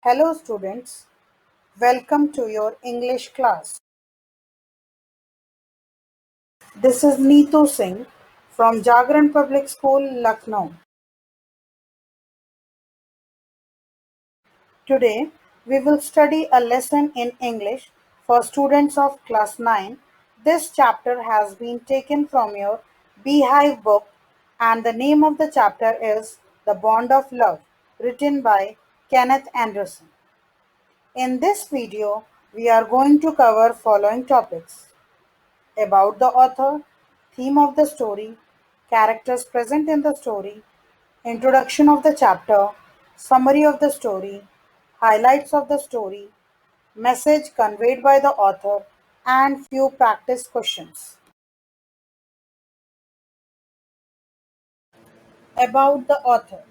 Hello students, welcome to your English class. This is Neetu Singh from Jagran Public School, Lucknow. Today we will study a lesson in English for students of class 9. This chapter has been taken from your Beehive book and the name of the chapter is The Bond of Love, written by Kenneth Anderson. In this video, we are going to cover following topics: about the author, theme of the story, characters present in the story, introduction of the chapter, summary of the story, highlights of the story, message conveyed by the author, and few practice questions. About the author.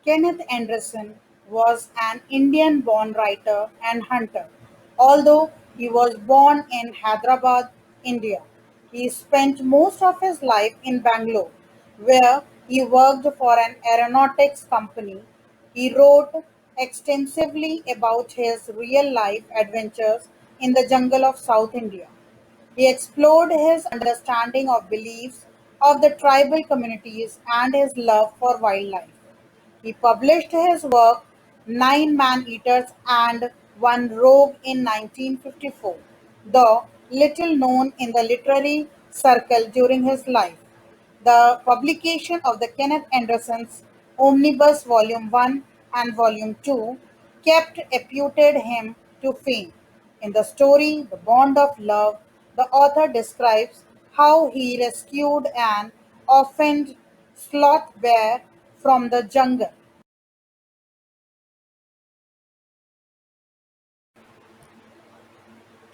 Kenneth Anderson was an Indian-born writer and hunter. Although he was born in Hyderabad, India, he spent most of his life in Bangalore, where he worked for an aeronautics company. He wrote extensively about his real-life adventures in the jungle of South India. He explored his understanding of beliefs of the tribal communities and his love for wildlife. He published his work Nine Man-Eaters and One Rogue in 1954, though little known in the literary circle during his life. The publication of the Kenneth Anderson's Omnibus Volume 1 and Volume 2 kept deputed him to fame. In the story The Bond of Love, the author describes how he rescued an orphaned sloth bear from the jungle.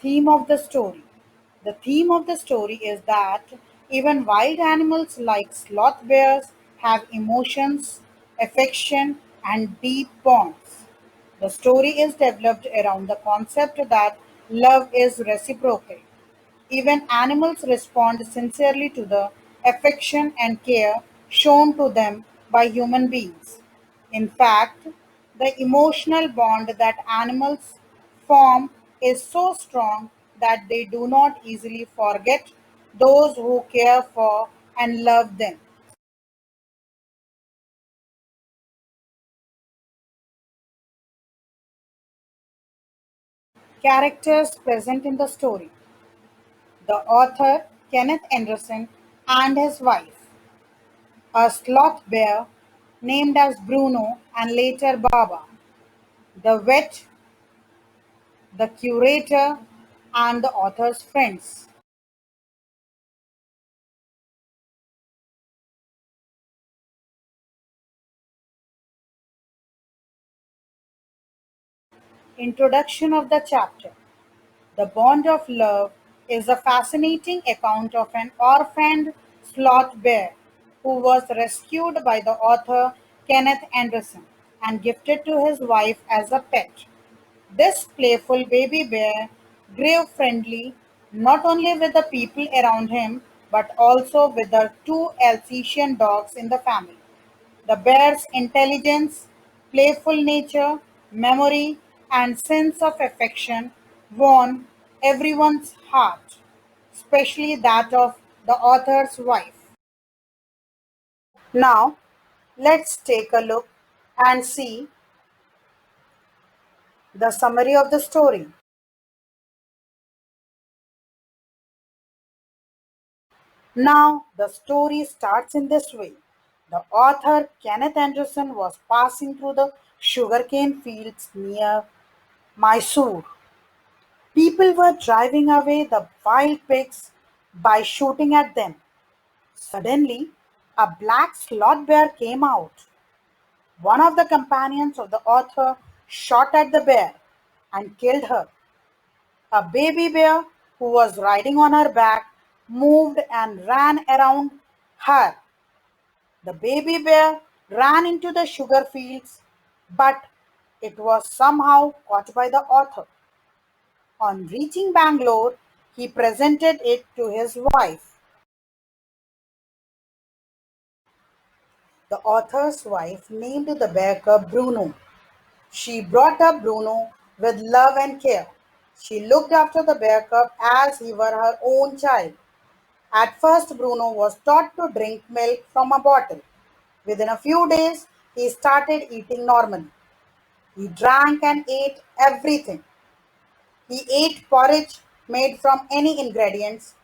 Theme of the story. The theme of the story is that even wild animals like sloth bears have emotions, affection, and deep bonds. The story is developed around the concept that love is reciprocal. Even animals respond sincerely to the affection and care shown to them by human beings. In fact, the emotional bond that animals form is so strong that they do not easily forget those who care for and love them. Characters present in the story: the author Kenneth Anderson and his wife, a sloth bear named as Bruno and later Baba, the vet, the curator, and the author's friends. Introduction of the chapter. The Bond of Love is a fascinating account of an orphaned sloth bear who was rescued by the author Kenneth Anderson and gifted to his wife as a pet. This playful baby bear grew friendly not only with the people around him but also with the two Alsatian dogs in the family. The bear's intelligence, playful nature, memory, and sense of affection won everyone's heart, especially that of the author's wife. Now, let's take a look and see the summary of the story. Now, the story starts in this way. The author Kenneth Anderson was passing through the sugarcane fields near Mysore. People were driving away the wild pigs by shooting at them. Suddenly, a black sloth bear came out. One of the companions of the author shot at the bear and killed her. A baby bear who was riding on her back moved and ran around her. The baby bear ran into the sugar fields, but it was somehow caught by the author. On reaching Bangalore, he presented it to his wife. The author's wife named the bear cub Bruno. She brought up Bruno with love and care. She looked after the bear cub as he were her own child. At first, Bruno was taught to drink milk from a bottle. Within a few days, he started eating normally. He drank and ate everything. He ate porridge made from any ingredients.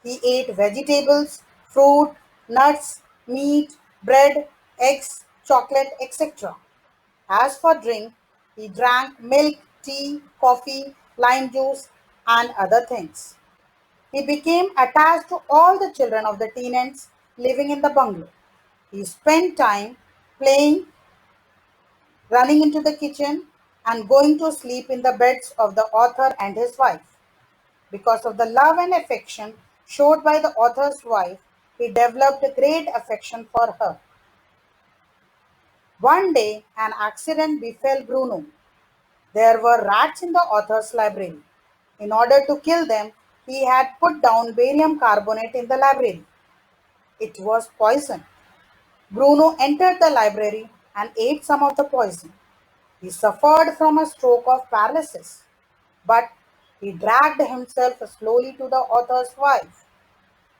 He ate vegetables, fruit, nuts, meat, bread, eggs, chocolate, etc. As for drink, he drank milk, tea, coffee, lime juice, and other things. He became attached to all the children of the tenants living in the bungalow. He spent time playing, running into the kitchen, and going to sleep in the beds of the author and his wife. Because of the love and affection showed by the author's wife, he developed a great affection for her. One day, an accident befell Bruno. There were rats in the author's library. In order to kill them, he had put down barium carbonate in the library. It was poison. Bruno entered the library and ate some of the poison. He suffered from a stroke of paralysis, but he dragged himself slowly to the author's wife.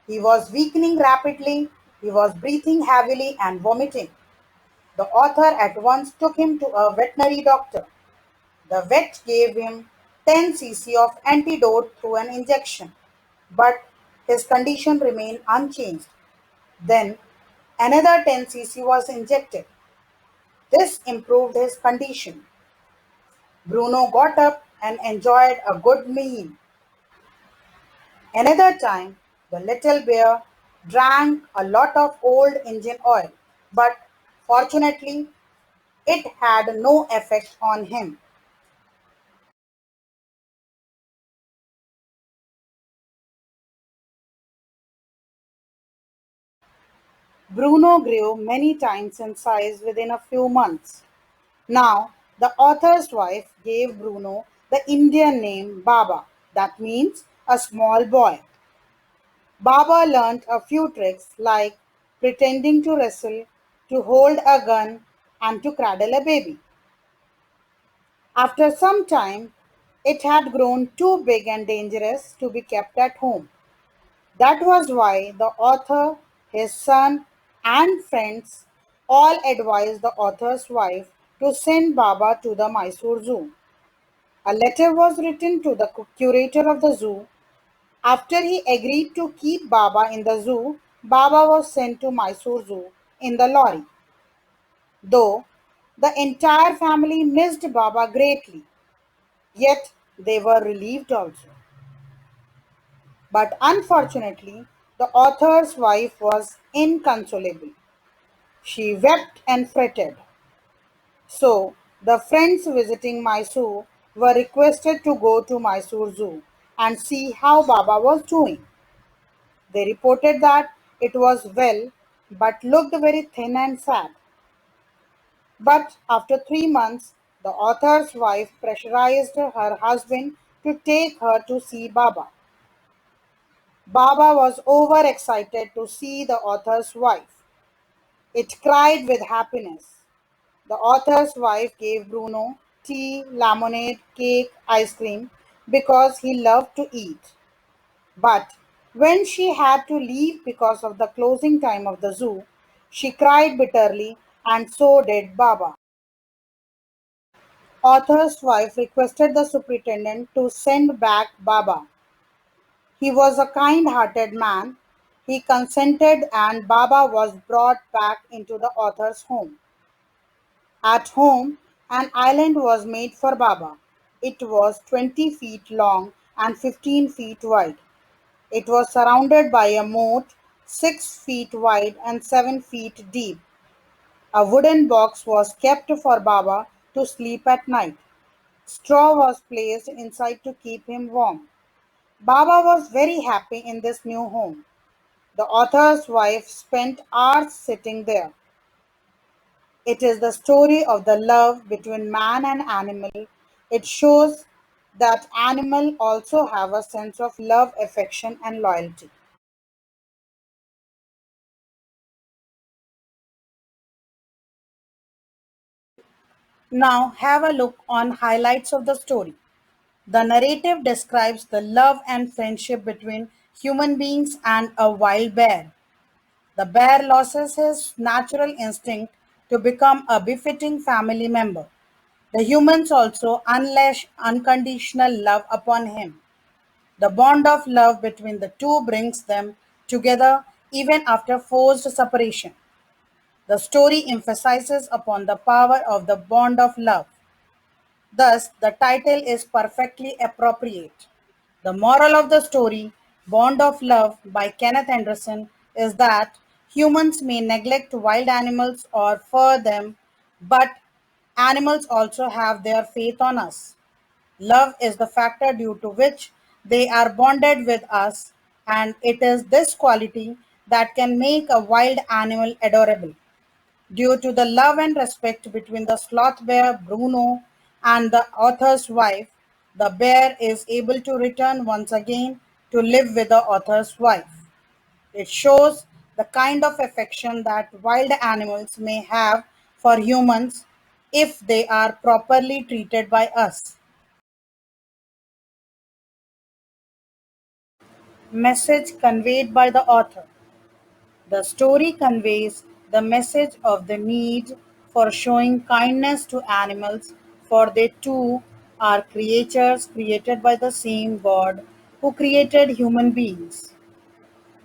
He was weakening rapidly, he was breathing heavily and vomiting. The author at once took him to a veterinary doctor. The vet gave him 10 cc of antidote through an injection, but his condition remained unchanged. Then another 10 cc was injected. This improved his condition. Bruno got up and enjoyed a good meal. Another time, the little bear drank a lot of old engine oil, but fortunately, it had no effect on him. Bruno grew many times in size within a few months. Now, the author's wife gave Bruno the Indian name Baba, that means a small boy. Baba learnt a few tricks like pretending to wrestle, to hold a gun, and to cradle a baby. After some time, it had grown too big and dangerous to be kept at home. That was why the author, his son, and friends all advised the author's wife to send Baba to the Mysore Zoo. A letter was written to the curator of the zoo. After he agreed to keep Baba in the zoo, Baba was sent to Mysore Zoo in the lorry. Though the entire family missed Baba greatly, yet they were relieved also. But unfortunately, the author's wife was inconsolable. She wept and fretted. So, the friends visiting Mysore were requested to go to Mysore Zoo and see how Baba was doing. They reported that it was well but looked very thin and sad. But after 3 months, the author's wife pressurized her husband to take her to see Baba. Baba was overexcited to see the author's wife. It cried with happiness. The author's wife gave Bruno tea, lemonade, cake, ice cream because he loved to eat. But when she had to leave because of the closing time of the zoo, she cried bitterly, and so did Baba. Author's wife requested the superintendent to send back Baba. He was a kind-hearted man. He consented and Baba was brought back into the author's home. At home, an island was made for Baba. It was 20 feet long and 15 feet wide. It was surrounded by a moat 6 feet wide and 7 feet deep. A wooden box was kept for Baba to sleep at night. Straw was placed inside to keep him warm. Baba was very happy in this new home. The author's wife spent hours sitting there. It is the story of the love between man and animal. It shows that animals also have a sense of love, affection, and loyalty. Now have a look on highlights of the story. The narrative describes the love and friendship between human beings and a wild bear. The bear loses his natural instinct to become a befitting family member. The humans also unleash unconditional love upon him. The bond of love between the two brings them together even after forced separation. The story emphasizes upon the power of the bond of love. Thus, the title is perfectly appropriate. The moral of the story, Bond of Love by Kenneth Anderson, is that humans may neglect wild animals or fur them, but animals also have their faith on us. Love is the factor due to which they are bonded with us, and it is this quality that can make a wild animal adorable. Due to the love and respect between the sloth bear Bruno and the author's wife, the bear is able to return once again to live with the author's wife. It shows the kind of affection that wild animals may have for humans if they are properly treated by us. Message conveyed by the author. The story conveys the message of the need for showing kindness to animals, for they too are creatures created by the same God who created human beings.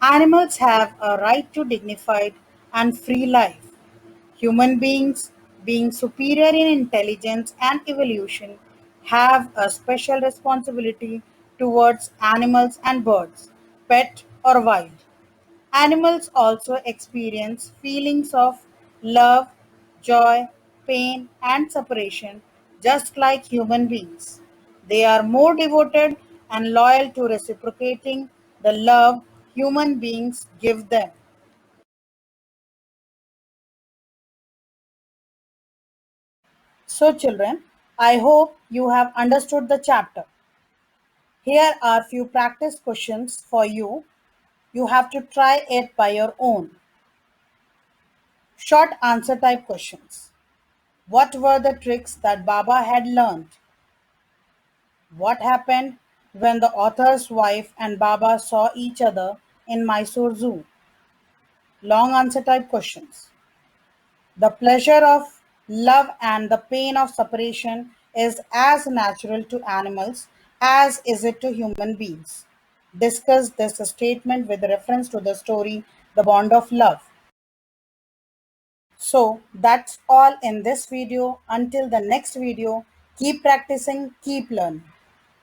Animals have a right to dignified and free life. Human beings, being superior in intelligence and evolution, have a special responsibility towards animals and birds, pet or wild. Animals also experience feelings of love, joy, pain, and separation just like human beings. They are more devoted and loyal to reciprocating the love human beings give them. So, children, I hope you have understood the chapter. Here are few practice questions for you. You have to try it by your own. Short answer type questions. What were the tricks that Baba had learned? What happened when the author's wife and Baba saw each other in Mysore Zoo? Long answer type questions. The pleasure of love and the pain of separation is as natural to animals as is it to human beings. Discuss this statement with reference to the story The Bond of Love. So that's all in this video. Until the next video, keep practicing, keep learning.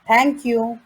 Thank you.